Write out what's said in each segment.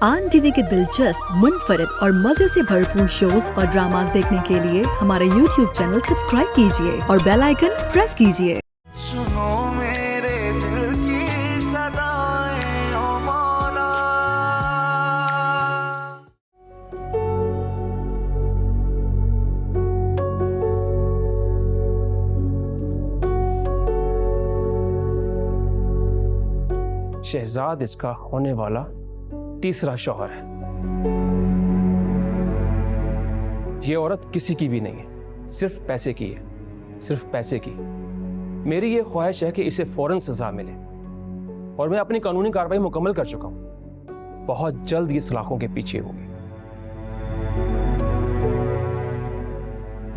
आन टीवी के दिलचस्प, मुनफरिद और मजे से भरपूर शोज और ड्रामास देखने के लिए हमारे YouTube चैनल सब्सक्राइब कीजिए और बेल आइकन प्रेस कीजिए। सुनो मेरे दिल की सदाएं ओ मौला। शहजाद इसका होने वाला तीसरा शौहर है। ये औरत किसी की भी नहीं है, सिर्फ पैसे की है, सिर्फ पैसे की। मेरी ये ख्वाहिश है कि इसे फौरन सजा मिले और मैं अपनी कानूनी कार्रवाई मुकम्मल कर चुका हूं। बहुत जल्द ये सलाखों के पीछे होगी।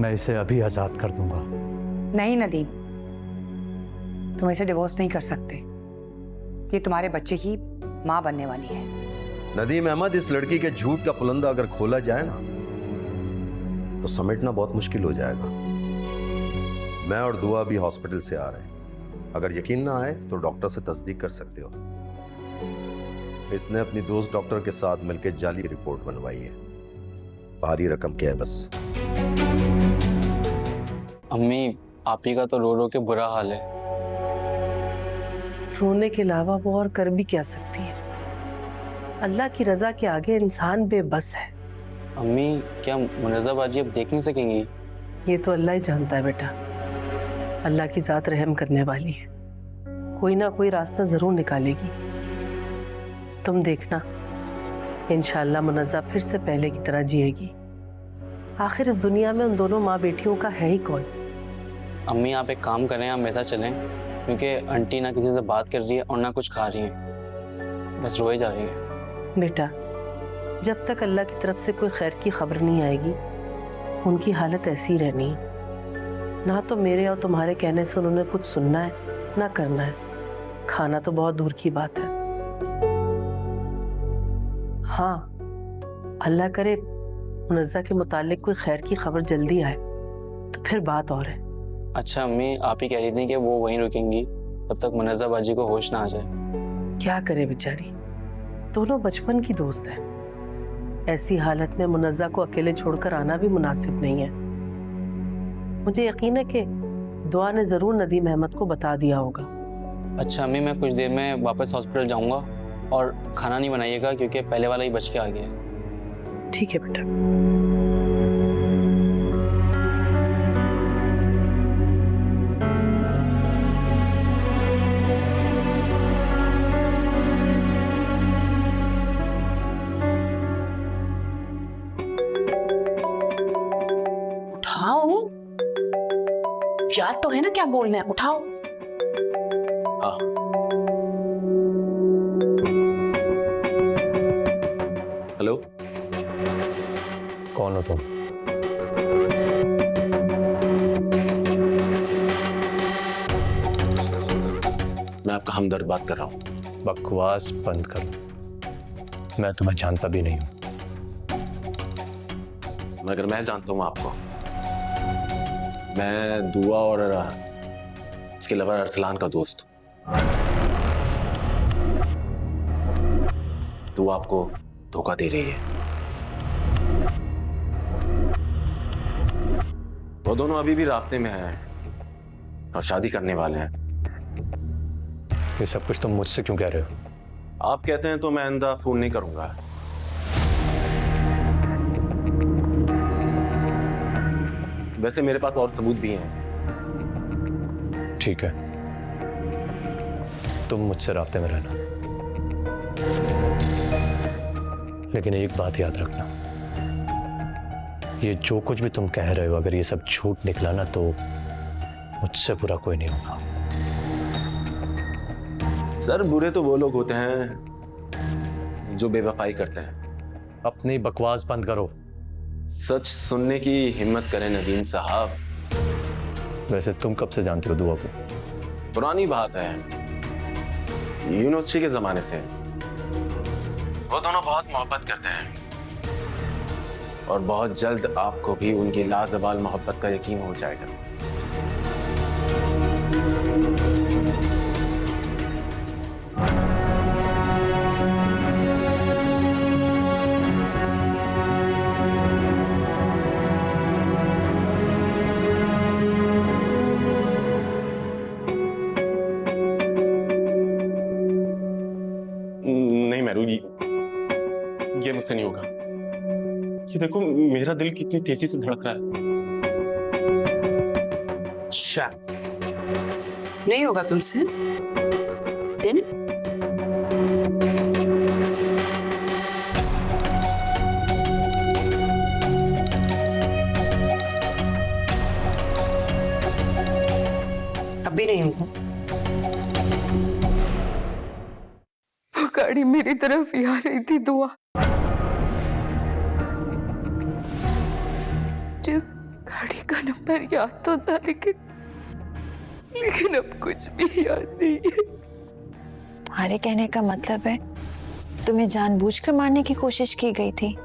मैं इसे अभी आजाद कर दूंगा। नहीं नदीम, तुम इसे डिवोर्स नहीं कर सकते। ये तुम्हारे बच्चे की माँ बनने वाली है। नदीम अहमद, इस लड़की के झूठ का पुलंदा अगर खोला जाए ना तो समेटना बहुत मुश्किल हो जाएगा। मैं और दुआ भी हॉस्पिटल से आ रहे हैं। अगर यकीन ना आए तो डॉक्टर से तस्दीक कर सकते हो। इसने अपनी दोस्त डॉक्टर के साथ मिलकर जाली रिपोर्ट बनवाई है। भारी रकम की है बस। अम्मी, आप ही का तो रो रो के बुरा हाल है। रोने के अलावा वो और कर भी क्या सकती है। अल्लाह की रजा के आगे इंसान बेबस है। अम्मी, क्या मुनज़्ज़ा बाजी अब देख नहीं सकेंगी? ये तो अल्लाह ही जानता है बेटा। अल्लाह की जात रहम करने वाली है, कोई ना कोई रास्ता जरूर निकालेगी। तुम देखना, इंशाअल्लाह मुनज़्ज़ा फिर से पहले की तरह जिएगी। आखिर इस दुनिया में उन दोनों माँ बेटियों का है ही कौन। अम्मी, आप एक काम करें, आप मेरे साथ चलें, क्योंकि आंटी ना किसी से बात कर रही है और ना कुछ खा रही है, बस रोए जा रही है। बेटा, जब तक अल्लाह की तरफ से कोई खैर की खबर नहीं आएगी उनकी हालत ऐसी ही रहनी है। ना तो मेरे और तुम्हारे कहने से उन्होंने कुछ सुनना है ना करना है। खाना तो बहुत दूर की बात है। हाँ, अल्लाह करे मुनज़्ज़ा के मुतालिक कोई खैर की खबर जल्दी आए तो फिर बात और है। अच्छा अम्मी, आप ही कह रही थी कि वो वहीं रुकेंगी तब तक मुनज़्ज़ा बाजी को होश ना आ जाए। क्या करे बेचारी, दोनों बचपन की दोस्त है। ऐसी हालत में मुनज़्ज़ा को अकेले छोड़कर आना भी मुनासिब नहीं है। मुझे यकीन है कि दुआ ने जरूर नदीम अहमद को बता दिया होगा। अच्छा अम्मी, मैं कुछ देर में वापस हॉस्पिटल जाऊंगा और खाना नहीं बनाइएगा क्योंकि पहले वाला ही बच के आ गया है। ठीक है बेटा। उठाओ, याद तो है ना क्या बोलना है, उठाओ। हाँ। हेलो, कौन हो तुम? मैं आपका हमदर्द बात कर रहा हूँ। बकवास बंद करो। मैं तुम्हें जानता भी नहीं हूँ। मगर मैं जानता हूँ आपको। मैं दुआ और इसके लवर अरसलान का दोस्त। दुआ आपको धोखा दे रही है। वो दोनों अभी भी रास्ते में हैं और शादी करने वाले हैं। ये सब कुछ तुम मुझसे क्यों कह रहे हो? आप कहते हैं तो मैं आइंदा फोन नहीं करूंगा। वैसे मेरे पास और सबूत भी हैं। ठीक है, तुम मुझसे राब्ते में रहना, लेकिन एक बात याद रखना, ये जो कुछ भी तुम कह रहे हो अगर ये सब झूठ निकला ना तो मुझसे बुरा कोई नहीं होगा। सर, बुरे तो वो लोग होते हैं जो बेवफाई करते हैं। अपनी बकवास बंद करो। सच सुनने की हिम्मत करें नदीम साहब। वैसे तुम कब से जानते हो दुआ को? पुरानी बात है, यूनिवर्सिटी के जमाने से। वो दोनों बहुत मोहब्बत करते हैं और बहुत जल्द आपको भी उनकी लाजवाल मोहब्बत का यकीन हो जाएगा। ये मुझसे नहीं होगा। ये देखो मेरा दिल कितनी तेजी से धड़क रहा है। अच्छा, नहीं होगा तुमसे। अब भी नहीं होगा। वो गाड़ी मेरी तरफ ही आ रही थी दुआ। जिस गाड़ी का नंबर याद तो था, लेकिन अब कुछ भी याद नहीं है। तुम्हारे कहने का मतलब है तुम्हें जानबूझकर मारने की कोशिश की गई थी?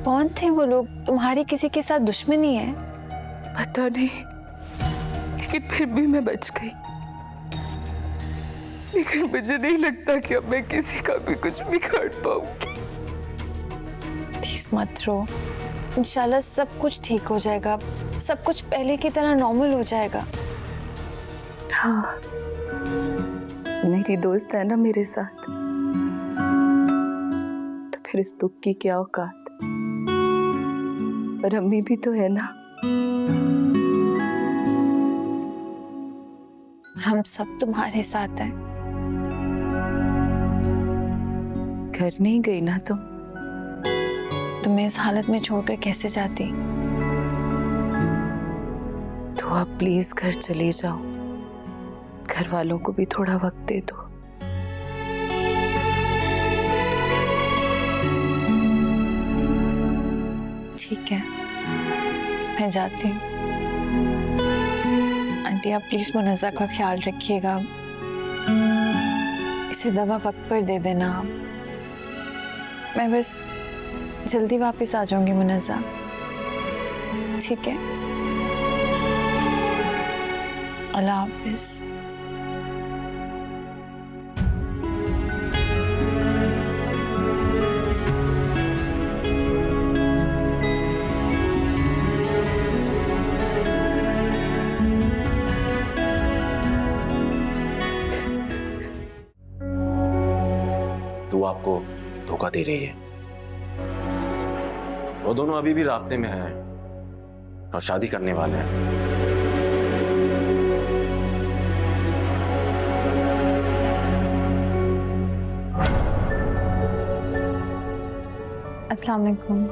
कौन थे वो लोग? तुम्हारी किसी के साथ दुश्मनी है? पता नहीं, लेकिन फिर भी मैं बच गई। लेकिन मुझे नहीं लगता कि अब मैं किसी का भी कुछ बिगाड़ पाऊंगी। प्लीज मत रो, इंशाल्लाह सब कुछ ठीक हो जाएगा, सब कुछ पहले की तरह नॉर्मल हो जाएगा। हाँ, मेरी दोस्त है ना मेरे साथ, तो फिर इस दुख की क्या औकात। पर अम्मी भी तो है ना। हम सब तुम्हारे साथ हैं। घर नहीं गई ना तुम? तुम्हें इस हालत में छोड़कर कैसे जाती? तो आप प्लीज घर चले जाओ, घर वालों को भी थोड़ा वक्त दे दो। ठीक है, मैं जाती हूँ। आंटी आप प्लीज मुनज़्ज़ा का ख्याल रखिएगा, इसे दवा वक्त पर दे देना। मैं बस जल्दी वापस आ जाऊंगी मुनज़्ज़ा, ठीक है? अल्लाह हाफिज। तू आपको धोखा दे रही है। वो दोनों अभी भी रास्ते में हैं और शादी करने वाले हैं। अस्सलाम वालेकुम।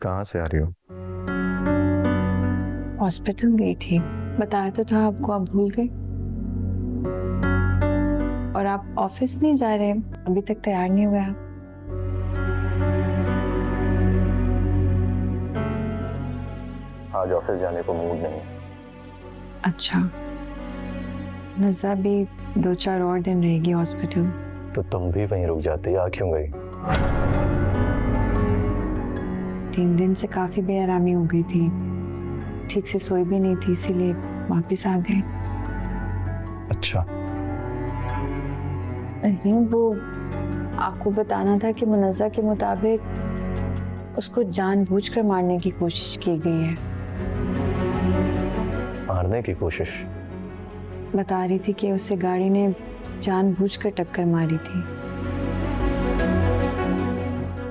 कहाँ से आ रही हो? हॉस्पिटल गई थी, बताया तो था आपको, आप भूल गए। और आप ऑफिस नहीं जा रहे, अभी तक तैयार नहीं हुए आप? आज ऑफिस जाने को मूड नहीं। अच्छा, नज़ा भी 2-4 और दिन रहेगी हॉस्पिटल। तो तुम भी वहीं रुक जाती, आ क्यों गई? 3 दिन से काफी बेआरामी हो गई थी, ठीक से सोई भी नहीं थी, इसीलिए वापस आ गए। अच्छा, नहीं वो आपको बताना था कि मुनज़्ज़ा के मुताबिक उसको जानबूझकर मारने की कोशिश की गई है। मारने की कोशिश? बता रही थी कि उसे गाड़ी ने जानबूझकर टक्कर मारी थी।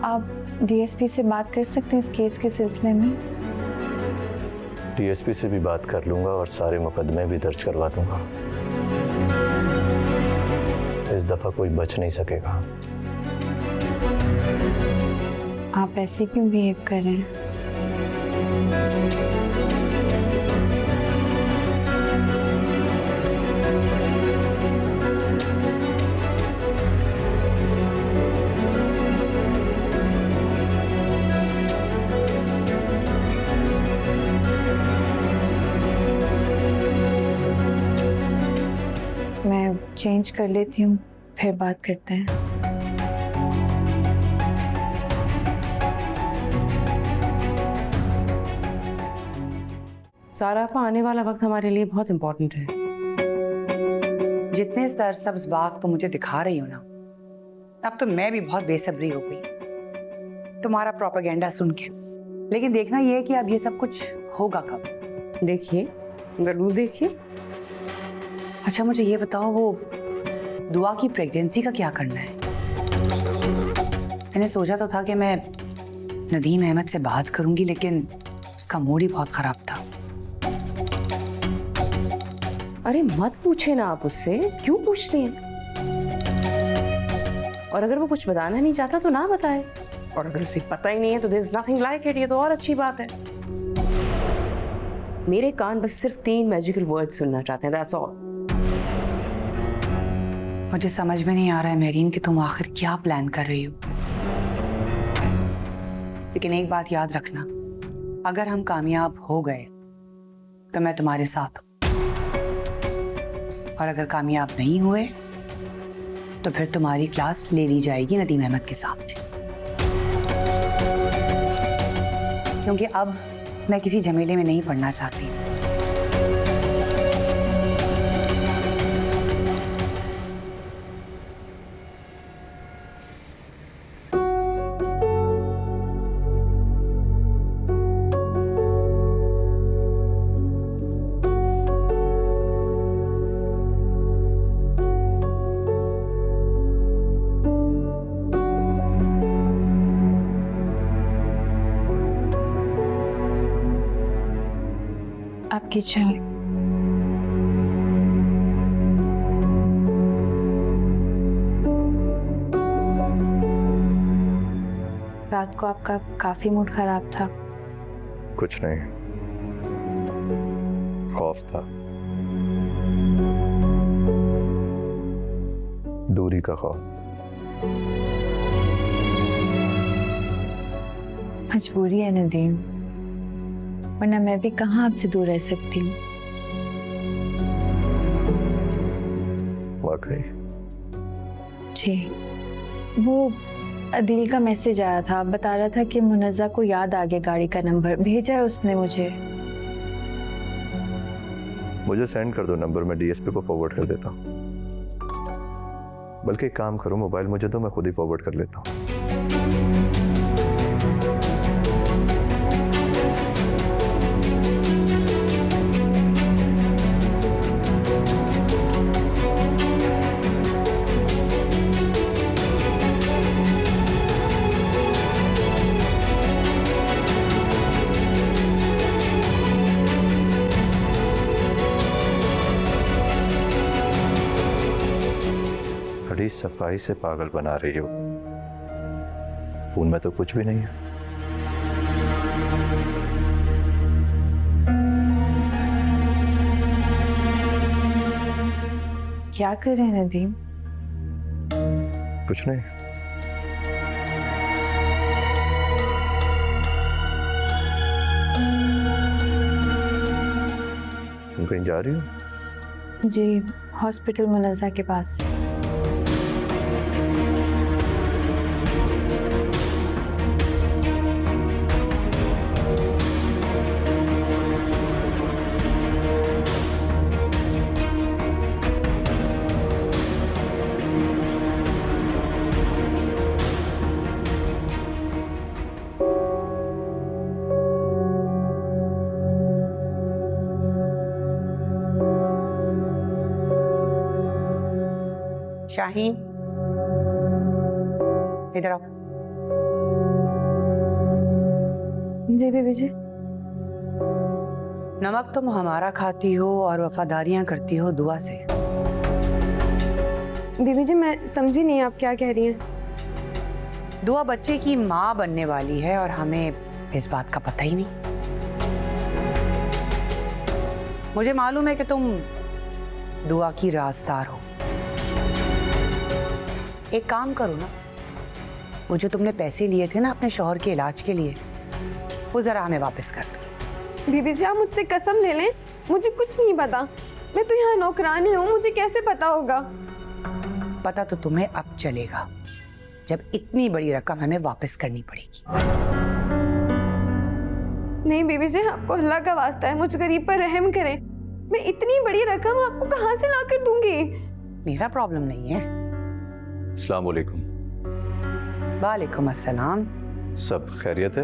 आप डीएसपी से बात कर सकते हैं इस केस के सिलसिले में? डीएसपी से भी बात कर लूंगा और सारे मुकदमे भी दर्ज करवा दूंगा। इस दफा कोई बच नहीं सकेगा। आप ऐसे क्यों बिहेव कर रहे हैं? मैं चेंज कर लेती हूँ, फिर बात करते हैं। सारा आपा, आने वाला वक्त हमारे लिए बहुत इंपॉर्टेंट है। जितने सरसब्ज बाग तो मुझे दिखा रही हो ना, अब तो मैं भी बहुत बेसब्री हो गई। तुम्हारा प्रोपेगेंडा सुन के, लेकिन देखना यह है कि अब ये सब कुछ होगा कब। देखिए, जरूर देखिए। अच्छा मुझे ये बताओ, वो दुआ की प्रेगनेंसी का क्या करना है? मैंने सोचा तो था कि मैं नदीम अहमद से बात करूंगी, लेकिन उसका मूड ही बहुत खराब था। अरे मत पूछे ना आप उससे, क्यों पूछती हैं? और अगर वो कुछ बताना नहीं चाहता तो ना बताए, और अगर उसे पता ही नहीं है तो there is nothing like it, ये तो और अच्छी बात है। मेरे कान बस सिर्फ 3 मैजिकल वर्ड्स सुनना चाहते हैं, दैट्स ऑल। मुझे समझ में नहीं आ रहा है महरीन कि तुम आखिर क्या प्लान कर रही हो। लेकिन एक बात याद रखना, अगर हम कामयाब हो गए तो मैं तुम्हारे साथ हूं, और अगर कामयाब नहीं हुए तो फिर तुम्हारी क्लास ले ली जाएगी नदीम अहमद के सामने। क्योंकि अब मैं किसी झमेले में नहीं पड़ना चाहती। आपकी चाय। रात को आपका काफी मूड खराब था। कुछ नहीं, खौफ था, दूरी का खौफ। मजबूरी है नदीम, वरना मैं भी कहाँ आपसे दूर रह सकती हूँ। वाकई जी, वो अदील का मैसेज आया था, बता रहा था कि मुनज़्ज़ा को याद आ गया, गाड़ी का नंबर भेजा है उसने मुझे सेंड कर दो नंबर, मैं डीएसपी को फॉरवर्ड कर देता हूँ। बल्कि एक काम करो, मोबाइल मुझे दो, मैं खुद ही फॉरवर्ड कर लेता हूँ। बड़ी सफाई से पागल बना रही हो, फोन में तो कुछ भी नहीं है। क्या कर रहे हैं नदीम? कुछ नहीं। तुम कहीं जा रही हो? जी, हॉस्पिटल मुनज़्ज़ा के पास। शाहीन, इधर आओ। जी बीबी जी। नमक तुम हमारा खाती हो और वफादारियां करती हो दुआ से। बीबी जी मैं समझी नहीं आप क्या कह रही हैं। दुआ बच्चे की माँ बनने वाली है और हमें इस बात का पता ही नहीं। मुझे मालूम है कि तुम दुआ की राज़दार हो। एक काम करो ना, वो जो तुमने पैसे लिए थे ना अपने शौहर के इलाज के लिए, वो जरा हमें वापस कर दो। बीबी जी आप मुझसे कसम ले लें, मुझे कुछ नहीं पता। मैं तो यहाँ नौकरानी हूँ, मुझे कैसे पता होगा? पता तो तुम्हें अब चलेगा जब इतनी बड़ी रकम हमें वापस करनी पड़ेगी। नहीं बीबी जी, आपको अल्लाह का वास्ता है, मुझ गरीब पर रहम करें। मैं इतनी बड़ी रकम आपको कहाँ से ला कर दूंगी? मेरा प्रॉब्लम नहीं है। अस्सलाम वालेकुम। वालेकुम अस्सलाम। सब खैरियत है?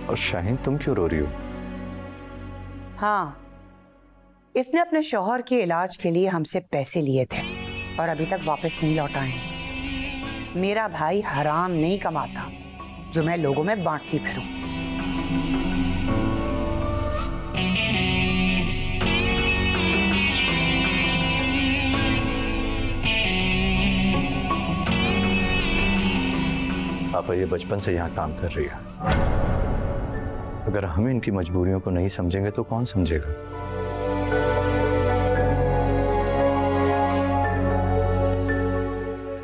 और शाहीन तुम क्यों रो रही हो? हाँ, इसने अपने शौहर के इलाज के लिए हमसे पैसे लिए थे और अभी तक वापस नहीं लौटाए। मेरा भाई हराम नहीं कमाता जो मैं लोगों में बांटती फिरूं। पापा ये बचपन से यहाँ काम कर रही है। अगर हम इनकी मजबूरियों को नहीं समझेंगे तो कौन समझेगा?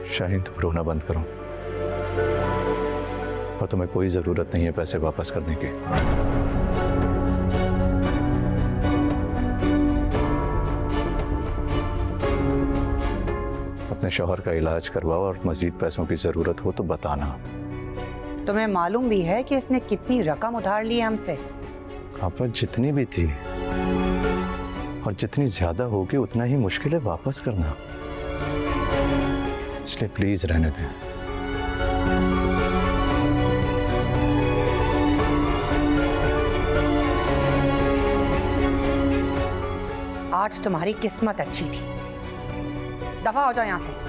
शाहीन तुम रोना बंद करो, और तुम्हें कोई जरूरत नहीं है पैसे वापस करने की। अपने शौहर का इलाज करवाओ और मजीद पैसों की जरूरत हो तो बताना। तुम्हें मालूम भी है कि इसने कितनी रकम उधार ली है हमसे? पापा जितनी भी थी और जितनी ज्यादा होगी उतना ही मुश्किल है वापस करना, इसलिए प्लीज रहने दें। आज तुम्हारी किस्मत अच्छी थी, दफा हो जाओ यहां से।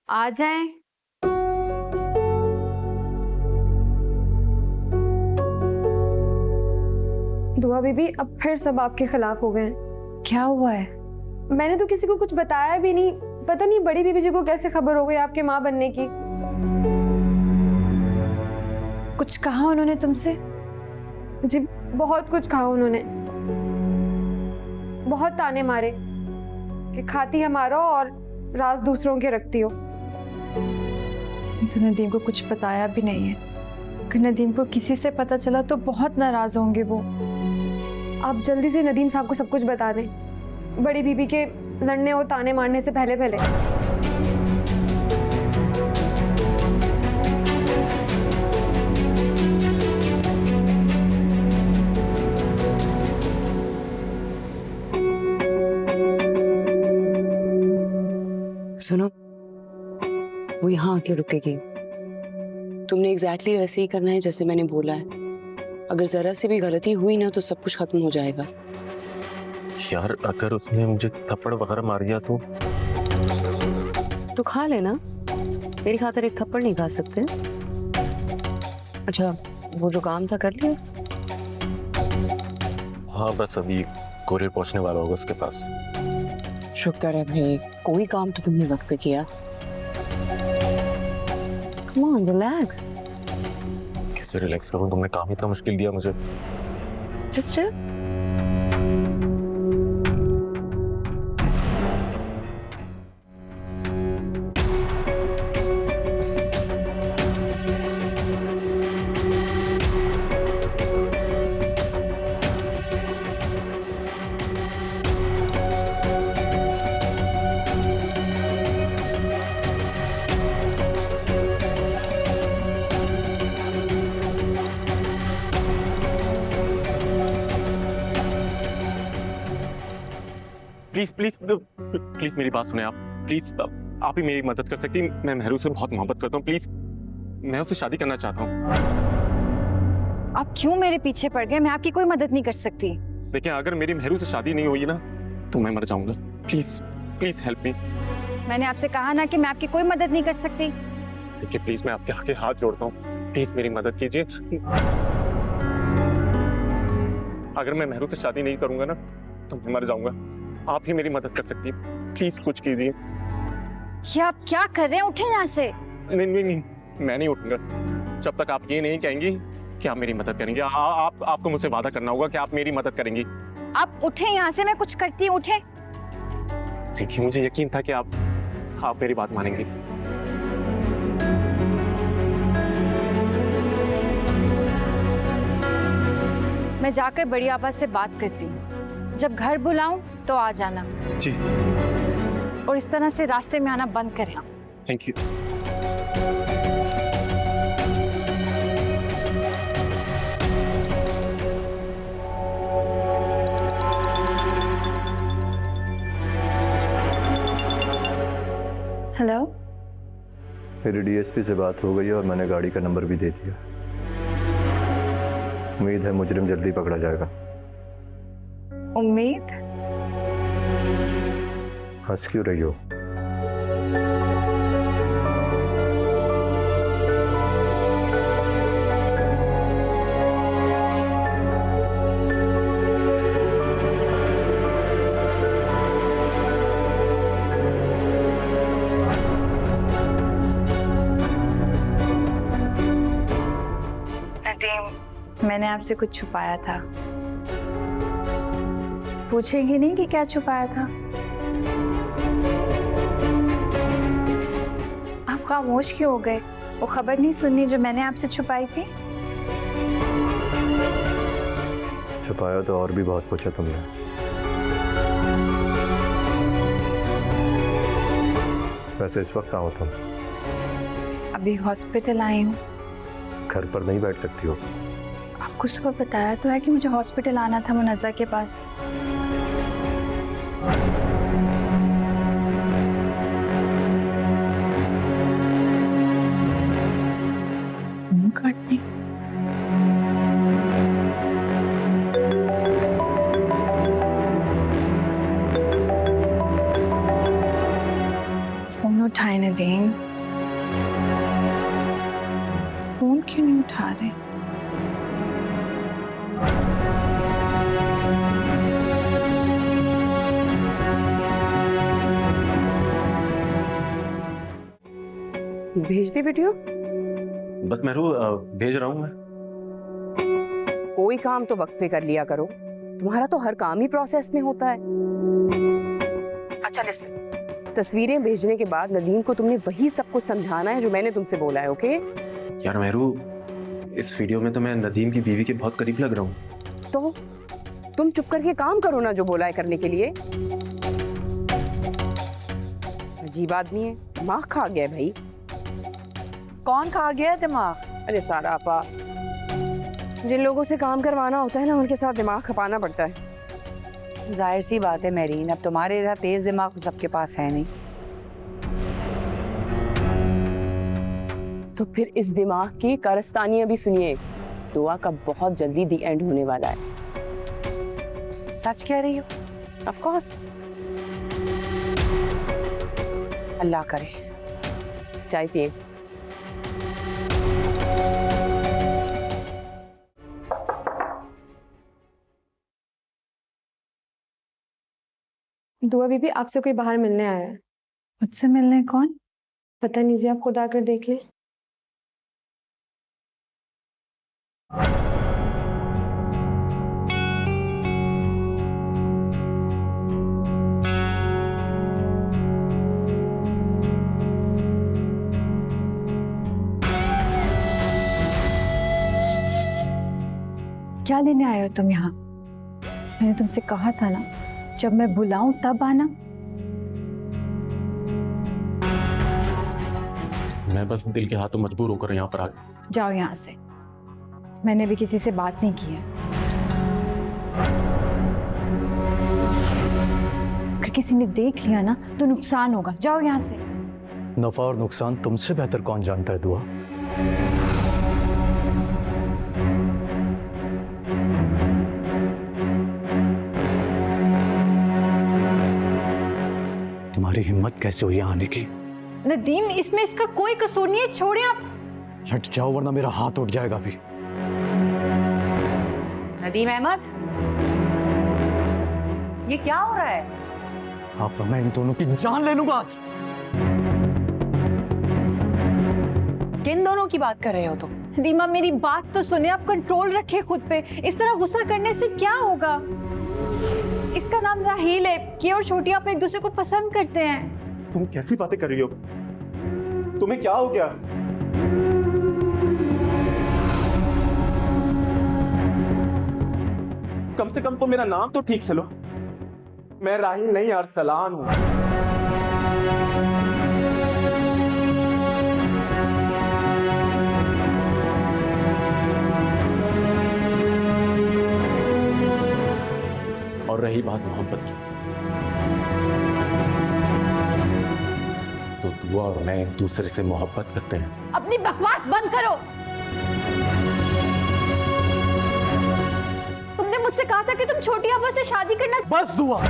आ जाएं। दुआ बीबी अब फिर सब आपके खिलाफ हो गए। क्या हुआ है? मैंने तो किसी को कुछ बताया भी नहीं। पता नहीं बड़ी बीबी जी को कैसे खबर हो गई आपके माँ बनने की। कुछ कहा उन्होंने तुमसे? जी बहुत कुछ कहा उन्होंने, बहुत ताने मारे कि खाती हमारा और राज दूसरों के रखती हो। तो नदीम को कुछ बताया भी नहीं है। अगर नदीम को किसी से पता चला तो बहुत नाराज होंगे वो। आप जल्दी से नदीम साहब को सब कुछ बता दें, बड़ी बीबी के लड़ने और ताने मारने से पहले पहले। सुनो, वो यहाँ आके रुकेगी। तुमने एग्जैक्टली वैसे ही करना है जैसे मैंने बोला है। अगर जरा सी भी गलती हुई ना तो सब कुछ खत्म हो जाएगा। यार अगर उसने मुझे थप्पड़ वगैरह मार दिया तो खा लेना, मेरी खातिर एक थप्पड़ नहीं खा सकते। अच्छा वो जो काम था कर लिया? हाँ बस अभी कोरियर पहुंचने वाला होगा उसके पास। शुक्र है भाई, कोई काम तो तुमने वक्त पे किया। Come on, relax. कैसे रिलैक्स करूं? तुमने काम इतना मुश्किल दिया मुझे। Just chill. Please please please मेरी बात सुने आप। प्लीज आप ही मेरी मदद कर सकती हैं। मैं मेहरू से बहुत मोहब्बत करता हूँ। प्लीज मैं उससे शादी करना चाहता हूँ। आप क्यों मेरे पीछे पड़ गए? मैं आपकी कोई मदद नहीं कर सकती। देखिए अगर मेरी मेहरू से शादी नहीं हुई ना तो मैं मर जाऊंगा। Please please help me. मैंने आपसे कहा ना कि मैं आपकी कोई मदद नहीं कर सकती। देखिए प्लीज मैं आपके आगे हाथ जोड़ता हूँ, प्लीज मेरी मदद कीजिए। अगर मैं मेहरू से शादी नहीं करूंगा ना तो मैं मर जाऊंगा। आप ही मेरी मदद कर सकती है। प्लीज कुछ कीजिए। क्या आप क्या कर रहे हैं? उठे यहाँ से। नहीं नहीं नहीं, मैं नहीं उठूंगा जब तक आप ये नहीं कहेंगी कि आप मेरी मदद करेंगे। आपको मुझसे वादा करना होगा कि आप मेरी मदद करेंगी। आप उठे यहाँ से, मैं कुछ करती हूँ। उठे। देखिए मुझे यकीन था कि आप मेरी बात मानेंगी। मैं जाकर बड़ी आपा से बात करती हूँ। जब घर बुलाऊं तो आ जाना जी। और इस तरह से रास्ते में आना बंद करें। Thank you. हेलो। मेरी डीएसपी से बात हो गई है और मैंने गाड़ी का नंबर भी दे दिया। उम्मीद है मुजरिम जल्दी पकड़ा जाएगा। उम्मीद? हंस क्यों रही हो? नदीम, मैंने आपसे कुछ छुपाया था। पूछेंगे नहीं कि क्या छुपाया था? आप खामोश क्यों हो गए? वो खबर नहीं सुननी जो मैंने आपसे छुपाई थी? छुपाया तो और भी बहुत कुछ है तुमने। वैसे इस वक्त कहाँ हो तुम? अभी हॉस्पिटल आई हूँ। घर पर नहीं बैठ सकती हो? आपको सुबह बताया तो है कि मुझे हॉस्पिटल आना था मुनज़्ज़ा के पास। फोन काटने। फोन उठाए नदीम। फोन क्यों नहीं उठा रहे? भेज दी वीडियो? बस महरू भेज रहा हूँ मैं। कोई काम तो वक्त पे कर लिया करो, तुम्हारा तो हर काम ही प्रोसेस में होता है। अच्छा लिसन, तस्वीरें भेजने के बाद नदीम को तुमने वही सब कुछ समझाना है जो मैंने तुमसे बोला है, ओके? यार महरू, इस वीडियो में तो मैं नदीम की बीवी के बहुत करीब लग रहा हूँ। तो तुम चुप करके काम करो ना जो बोला है करने के लिए। अजीब आदमी है, दिमाग खा गया है भाई। कौन खा गया दिमाग? अरे सारा आपा, जिन लोगों से काम करवाना होता है ना उनके साथ दिमाग खपाना पड़ता है। जाहिर सी बात है मेरीन, अब तुम्हारे जैसा तेज दिमाग तो सबके पास है नहीं। तो फिर इस दिमाग की कारस्तानियां भी सुनिए। दुआ का बहुत जल्दी दी एंड होने वाला है। सच कह रही हो? Of course. अल्लाह करे। चाय पिए। दुआ बीबी, आपसे कोई बाहर मिलने आया है। मुझसे मिलने? कौन? पता नहीं जी, आप खुद आकर देख लें। क्या लेने आए हो तुम यहाँ? मैंने तुमसे कहा था ना, जब मैं बुलाऊं तब आना। मैं बस दिल के हाथों मजबूर होकर यहाँ पर आ गया। जाओ यहाँ से। मैंने भी किसी से बात नहीं की है। अगर किसी ने देख लिया ना तो नुकसान होगा। जाओ यहाँ से। नफा और नुकसान तुमसे बेहतर कौन जानता है दुआ? तुम्हारी हिम्मत कैसे हुई आने की? नदीम, इसमें इसका कोई कसूर नहीं है। छोड़िए आप। हट जाओ वरना मेरा हाथ उठ जाएगा अभी। नदीम अहमद, ये क्या हो रहा है? आप तो मैं इन दोनों की जान ले लूंगा आज। किन दोनों की बात कर रहे हो तुम? नदीमा, मेरी बात तो सुने। आप कंट्रोल रखे खुद पे। इस तरह गुस्सा करने से क्या होगा? इसका नाम राहील है। कि और छोटी आप एक दूसरे को पसंद करते हैं। तुम कैसी बातें कर रही हो? तुम्हें क्या हो गया? कम से कम तो मेरा नाम तो ठीक से लो। मैं राहिल नहीं अरसलान हूं। और रही बात मोहब्बत की, तो दुआ और मैं एक दूसरे से मोहब्बत करते हैं। अपनी बकवास बंद करो। तुमने मुझसे कहा था कि तुम छोटी आपा से शादी करना। बस दुआ,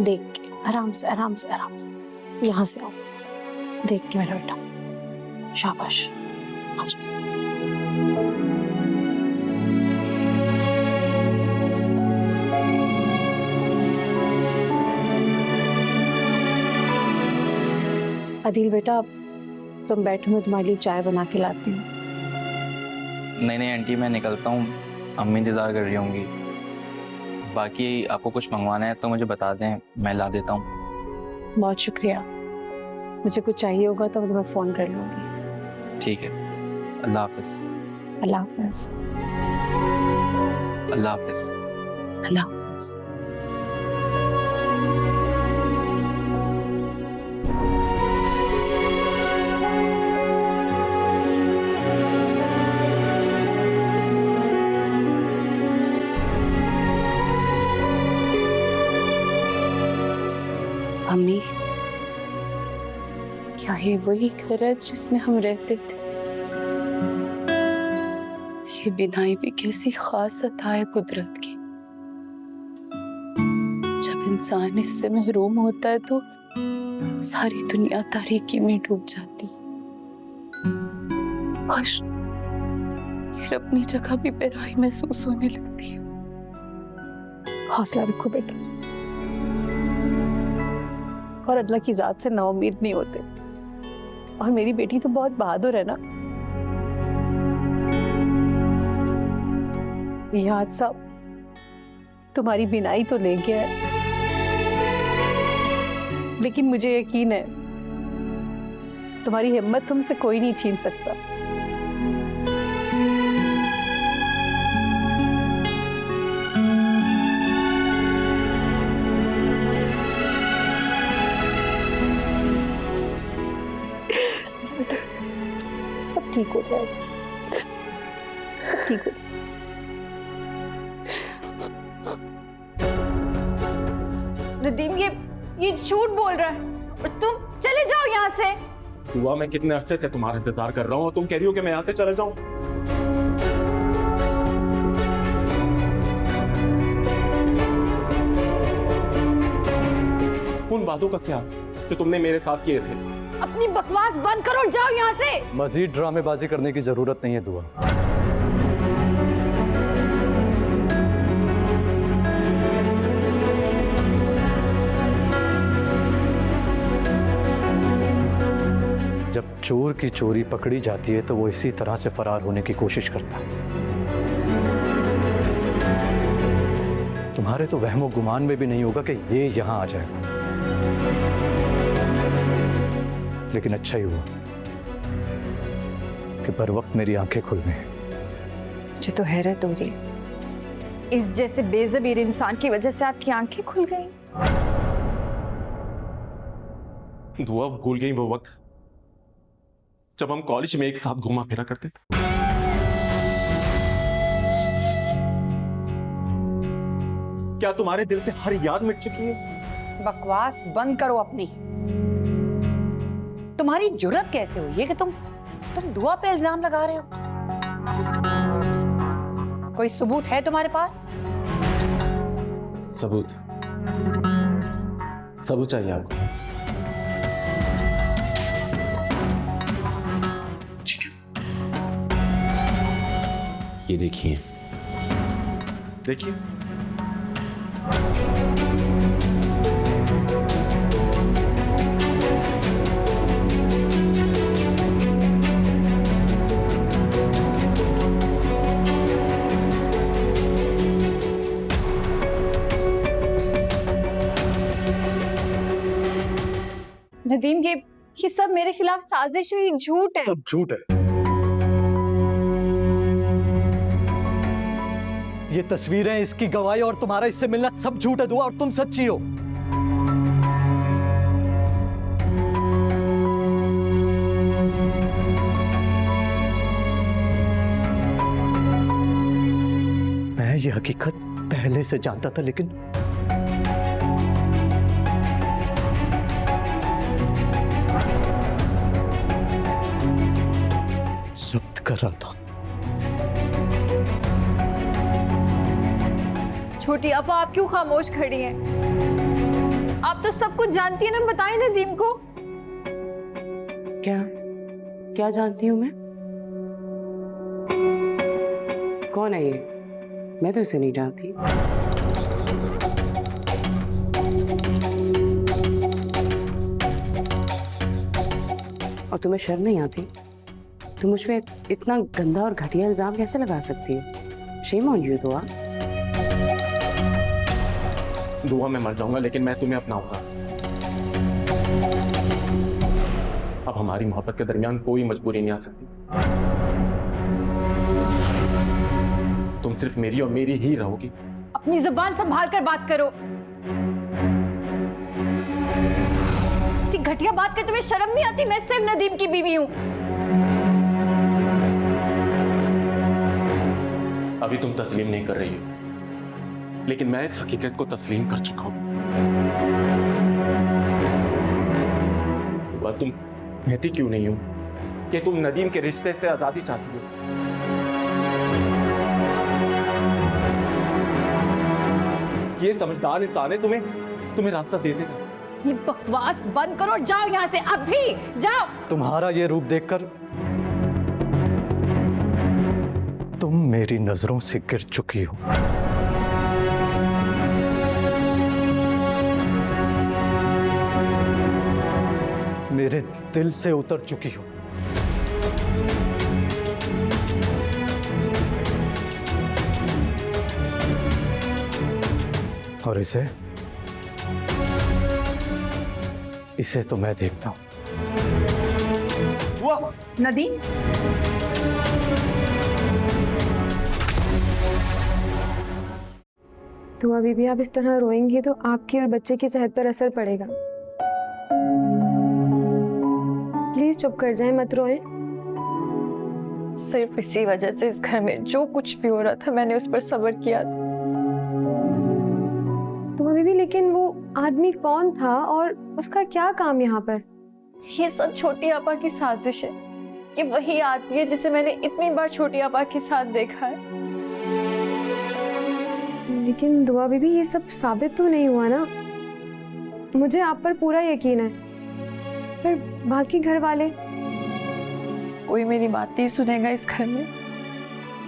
देख के आराम से आराम से आराम से, यहाँ से आओ, देख के मेरा बेटा, शाबाश। आदिल बेटा, तुम बैठो, मैं तुम्हारे लिए चाय बना के लाती हूँ। नहीं आंटी, मैं निकलता हूँ, अम्मी इंतजार कर रही होंगी। बाकी आपको कुछ मंगवाना है तो मुझे बता दें, मैं ला देता हूँ। बहुत शुक्रिया। मुझे कुछ चाहिए होगा तो मैं फ़ोन कर लूँगी। ठीक है, अल्लाह हाफिज़। अल्लाह हाफिज़। अल्लाह हाफिज़। अल्लाह हाफिज़। अम्मी, क्या ये वही घर है जिसमें हम रहते थे? ये बिनाई भी कैसी खास अता है कुदरत की। जब इंसान इससे महरूम होता है तो सारी दुनिया तारीकी में डूब जाती। और फिर अपनी जगह भी बेराई महसूस होने लगती है। हौसला रखो बेटा, और अल्लाह की जात से नाउम्मीद नहीं होते। और मेरी बेटी तो बहुत बहादुर है ना। ये हादसा तुम्हारी बिनाई तो ले गया है, लेकिन मुझे यकीन है तुम्हारी हिम्मत तुमसे कोई नहीं छीन सकता। सब ठीक हो जाएगा, सब ठीक हो जाएगा। नदीम, ये झूठ बोल रहा है, और तुम चले जाओ यहाँ से। दुआ, मैं कितने अरसे से तुम्हारा इंतजार कर रहा हूँ और तुम कह रही हो कि मैं यहाँ से चले जाऊँ। उन वादों का क्या जो तुमने मेरे साथ किए थे? अपनी बकवास बंद करो और जाओ यहाँ से। मजीद ड्रामेबाजी करने की जरूरत नहीं है दुआ। जब चोर की चोरी पकड़ी जाती है तो वो इसी तरह से फरार होने की कोशिश करता है। तुम्हारे तो वहमो गुमान में भी नहीं होगा कि ये यहां आ जाएगा। लेकिन अच्छा ही हुआ कि बर वक्त मेरी आंखें खुल गई। मुझे तो हैरत हो रही, इस जैसे बेज़मीर इंसान की वजह से आपकी आंखें खुल गई। दुआ, भूल गई वो वक्त जब हम कॉलेज में एक साथ घूमा फिरा करते थे। क्या तुम्हारे दिल से हर याद मिट चुकी है? बकवास बंद करो अपनी। तुम्हारी जुर्रत कैसे हुई है कि तुम दुआ पे इल्जाम लगा रहे हो? कोई सबूत है तुम्हारे पास? सबूत चाहिए आपको? ये देखिए। देखिए, नदीम, ये सब मेरे खिलाफ साजिश है, ये झूठ है। सब झूठ है। ये तस्वीरें, इसकी गवाही और तुम्हारा इससे मिलना सब झूठ है दुआ, और तुम सच्ची हो। मैं ये हकीकत पहले से जानता था, लेकिन जब्त कर रहा था। छोटी आपा, आप क्यों खामोश खड़ी हैं? आप तो सब कुछ जानती हैं ना, बताइए नदीम को। क्या क्या जानती हूँ मैं? कौन है ये? मैं तो इसे नहीं जानती। और तुम्हें शर्म नहीं आती? तुम मुझ पे इतना गंदा और घटिया इल्जाम कैसे लगा सकती हो? शेम ऑन यू दुआ। दुआ मैं मर जाऊंगा, लेकिन मैं तुम्हें अपनाऊंगा। अब हमारी मोहब्बत के दरमियान कोई मजबूरी नहीं आ सकती। तुम सिर्फ मेरी और मेरी ही रहोगी। अपनी जुबान संभाल कर बात करो। ऐसी घटिया बात करते हुए शर्म नहीं आती? मैं सिर्फ नदीम की बीवी हूँ। अभी तुम तस्लीम नहीं कर रही हो, लेकिन मैं इस हकीकत को तस्लीम कर चुका हूं। वह तुम कहती क्यों नहीं हो कि तुम नदीम के रिश्ते से आजादी चाहती हो? ये समझदार इंसान है, तुम्हें रास्ता दे देगा। ये बकवास बंद करो और जाओ यहाँ से, अभी जाओ। तुम्हारा ये रूप देखकर तुम मेरी नजरों से गिर चुकी हो। मेरे दिल से उतर चुकी हो। और इसे तो मैं देखता हूं। नदीम, तो अभी भी आप इस तरह रोएंगी तो आपकी और बच्चे की सेहत पर असर पड़ेगा। प्लीज चुप कर जाएं, मत रोएं। सिर्फ इसी वजह से इस घर में जो कुछ भी हो रहा था मैंने उस पर सब्र किया था। तो अभी भी, लेकिन वो आदमी कौन था और उसका क्या काम यहाँ पर? ये सब छोटी आपा की साजिश है। ये वही आदमी है जिसे मैंने इतनी बार छोटी आपा के साथ देखा है। लेकिन दुआ बीबी, ये सब साबित तो नहीं हुआ ना? मुझे आप पर पूरा यकीन है, पर बाकी घर वाले? कोई मेरी बात नहीं सुनेगा इस घर में,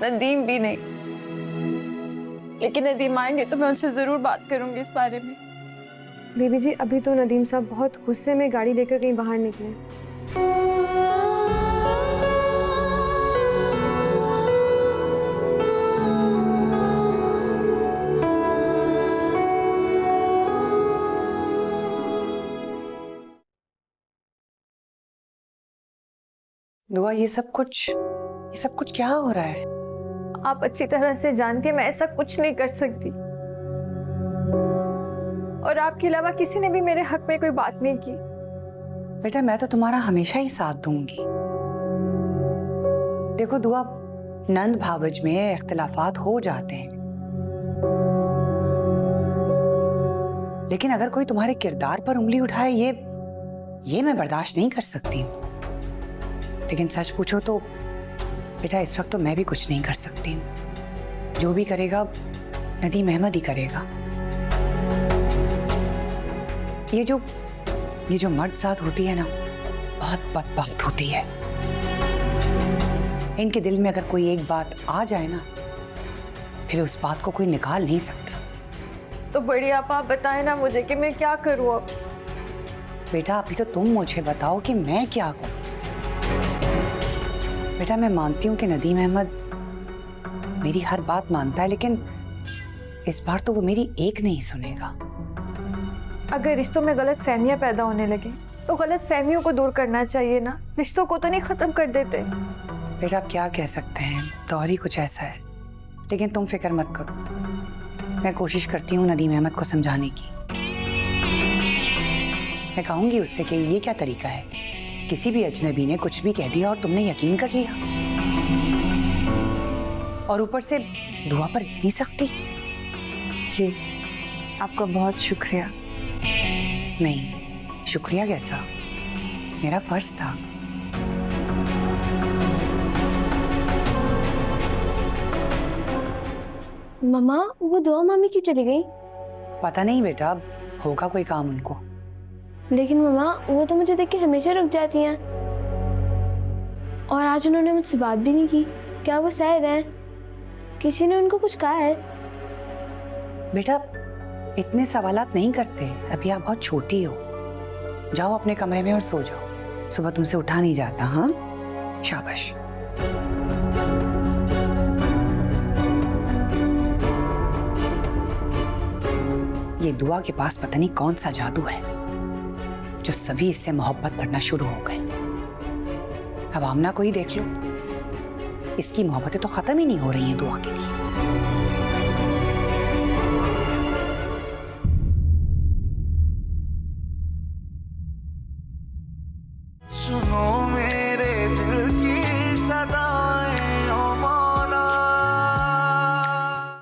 नदीम भी नहीं। लेकिन नदीम आएंगे तो मैं उनसे जरूर बात करूंगी इस बारे में। बीबी जी, अभी तो नदीम साहब बहुत गुस्से में गाड़ी लेकर कहीं बाहर निकले। दुआ, ये सब कुछ क्या हो रहा है? आप अच्छी तरह से जानती हैं मैं ऐसा कुछ नहीं कर सकती, और आपके अलावा किसी ने भी मेरे हक में कोई बात नहीं की। बेटा, मैं तो तुम्हारा हमेशा ही साथ दूंगी। देखो दुआ, नंद भावज में इख्तिलाफात हो जाते हैं, लेकिन अगर कोई तुम्हारे किरदार पर उंगली उठाए, ये मैं बर्दाश्त नहीं कर सकती हूँ। लेकिन सच पूछो तो बेटा, इस वक्त तो मैं भी कुछ नहीं कर सकती हूँ। जो भी करेगा नदीम अहमद ही करेगा। ये जो मर्द साथ होती है ना, बहुत बदबख्त होती है। इनके दिल में अगर कोई एक बात आ जाए ना, फिर उस बात को कोई निकाल नहीं सकता। तो बड़ी आप बताएं ना मुझे कि मैं क्या करूँ अब। बेटा अभी तो तुम मुझे बताओ कि मैं क्या करूं। बेटा मैं मानती हूँ कि नदीम अहमद मेरी हर बात मानता है, लेकिन इस बार तो वो मेरी एक नहीं सुनेगा। अगर रिश्तों में गलत फहमियाँ पैदा होने लगे तो गलत फहमियों को दूर करना चाहिए ना, रिश्तों को तो नहीं खत्म कर देते। बेटा आप क्या कह सकते हैं, दौर ही कुछ ऐसा है। लेकिन तुम फिक्र मत करो, मैं कोशिश करती हूँ नदीम अहमद को समझाने की। मैं कहूंगी उससे कि ये क्या तरीका है, किसी भी अजनबी ने कुछ भी कह दिया और तुमने यकीन कर लिया, और ऊपर से दुआ पर इतनी सख्ती। जी आपका बहुत शुक्रिया। नहीं शुक्रिया कैसा, मेरा फर्ज था। मम्मा वो दुआ मामी क्यों चली गई? पता नहीं बेटा, अब होगा कोई काम उनको। लेकिन मम्मा वो तो मुझे देख के हमेशा रुक जाती हैं, और आज उन्होंने मुझसे बात भी नहीं की। क्या वो सैड हैं? किसी ने उनको कुछ कहा है? बेटा इतने सवालात नहीं करते, अभी आप बहुत छोटी हो। जाओ अपने कमरे में और सो जाओ, सुबह तुमसे उठा नहीं जाता। हाँ शाबाश। ये दुआ के पास पता नहीं कौन सा जादू है जो सभी इससे मोहब्बत करना शुरू हो गए। अब आमना को ही देख लो, इसकी मोहब्बतें तो खत्म ही नहीं हो रही हैं दुआ के लिए।